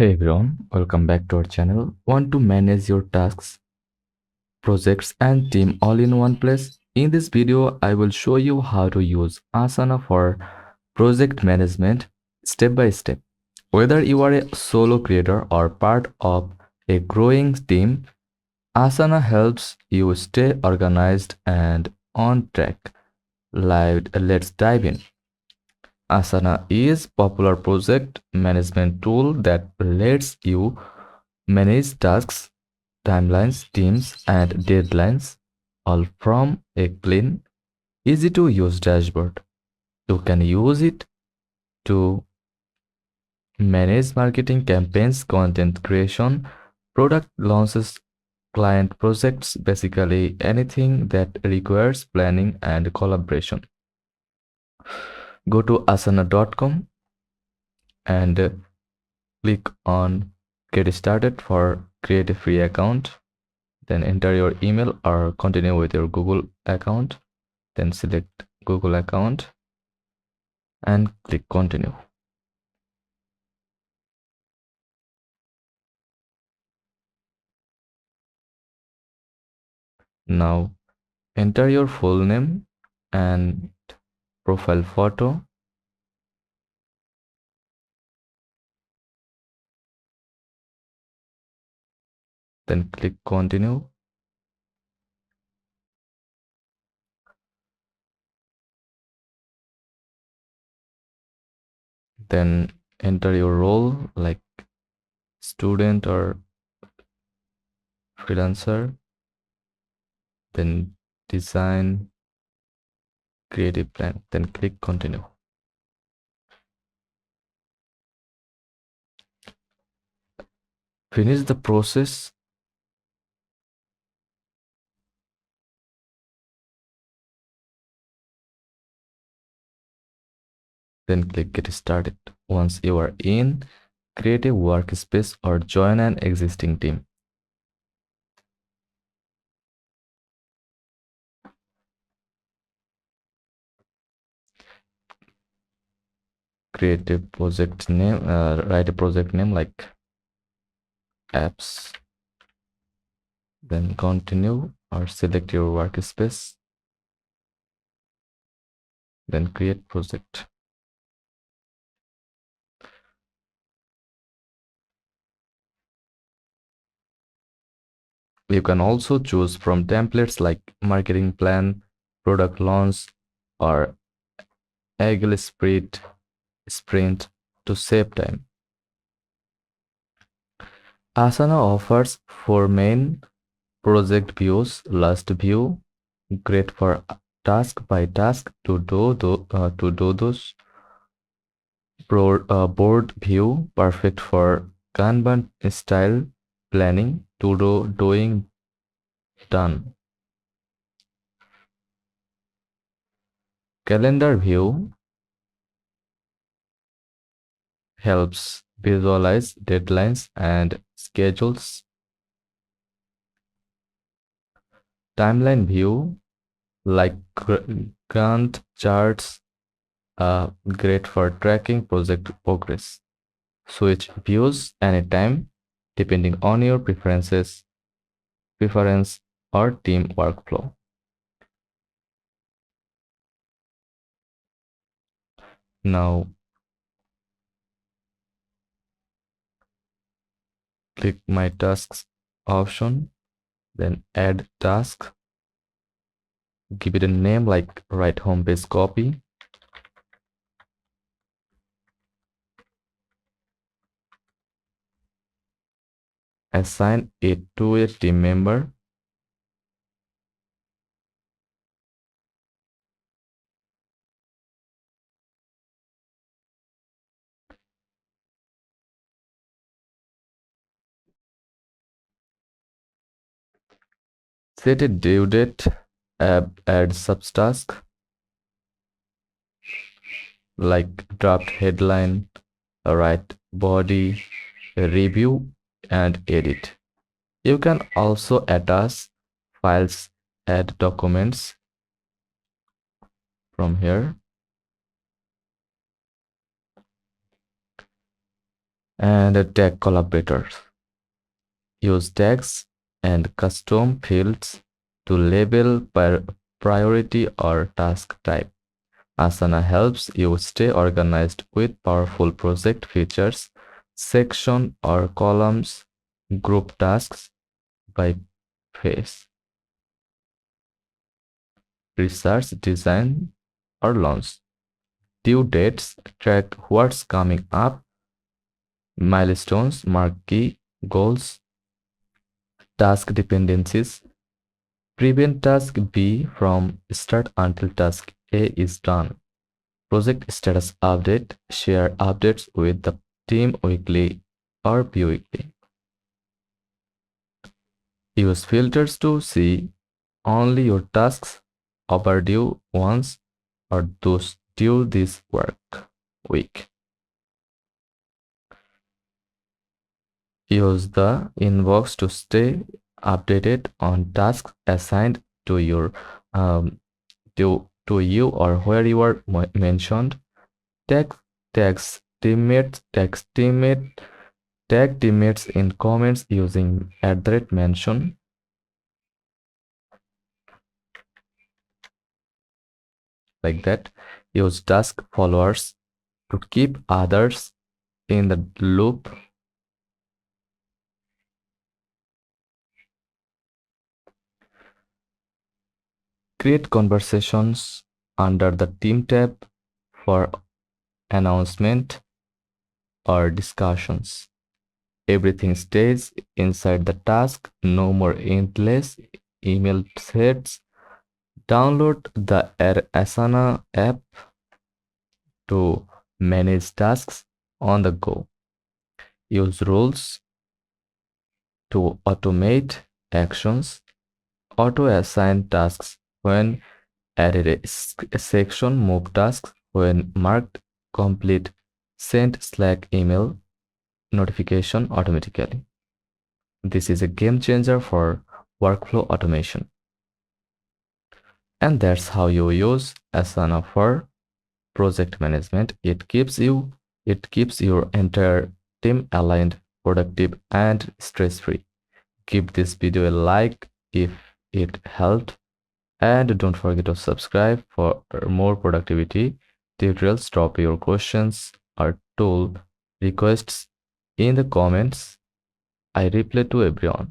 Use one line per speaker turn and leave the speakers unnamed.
Hey everyone, welcome back to our channel. Want to manage your tasks, projects and team all in one place? In this video, I will show you how to use Asana for project management step by step. Whether you are a solo creator or part of a growing team, Asana helps you stay organized and on track. Let's dive in. Asana is popular project management tool that lets you manage tasks, timelines, teams, and deadlines, all from a clean, easy to use dashboard. You can use it to manage marketing campaigns, content creation, product launches, client projects, basically anything that requires planning and collaboration. Go to asana.com and click on get started for create a free account. Then enter your email or continue with your Google account. Then select Google account and click continue. Now enter your full name and profile photo. Then click continue. Then enter your role like student or freelancer. Then design creative plan. Then click continue. Finish the process. Then click get started. Once you are in, create a workspace or join an existing team. Create a project name, write a project name like apps. Then continue or select your workspace. Then create project. You can also choose from templates like marketing plan, product launch, or agile sprint to save time. Asana offers four main project views: last view, great for task by task to do those. Board view, perfect for Kanban style planning, to doing done. Calendar view helps visualize deadlines and schedules. Timeline view, like Gantt charts, great for tracking project progress. Switch views anytime depending on your preference or team workflow. Now click my tasks option, then add task, give it a name like write home page copy. Assign it to a team member. Set a due date, add subtask like draft headline, write body, review, and edit. You can also attach files, add documents from here. And tag collaborators. Use tags and custom fields to label priority or task type. Asana helps you stay organized with powerful project features, section or columns, group tasks by phase, research, design, or launch. Due dates, track what's coming up, milestones, mark key goals, task dependencies, prevent task B from start until task A is done. Project status update, share updates with the team weekly or bi-weekly. Use filters to see only your tasks overdue ones or those due this work week. Use the inbox to stay updated on tasks assigned to your to you or where you are mentioned. Tag tags teammates text teammate Tag teammates in comments using @mention. Like that. Use task followers to keep others in the loop. Create conversations under the team tab for announcement or discussions. Everything stays inside the task, no more endless email threads. Download the Asana app to manage tasks on the go. Use rules to automate actions, auto assign tasks when added a section, move tasks when marked complete, send Slack email notification automatically. This is a game changer for workflow automation. And that's how you use Asana for project management. It keeps your entire team aligned, productive, and stress-free. Give this video a like if it helped, and don't forget to subscribe for more productivity tutorials. Drop your questions or tool requests in the comments. I reply to everyone.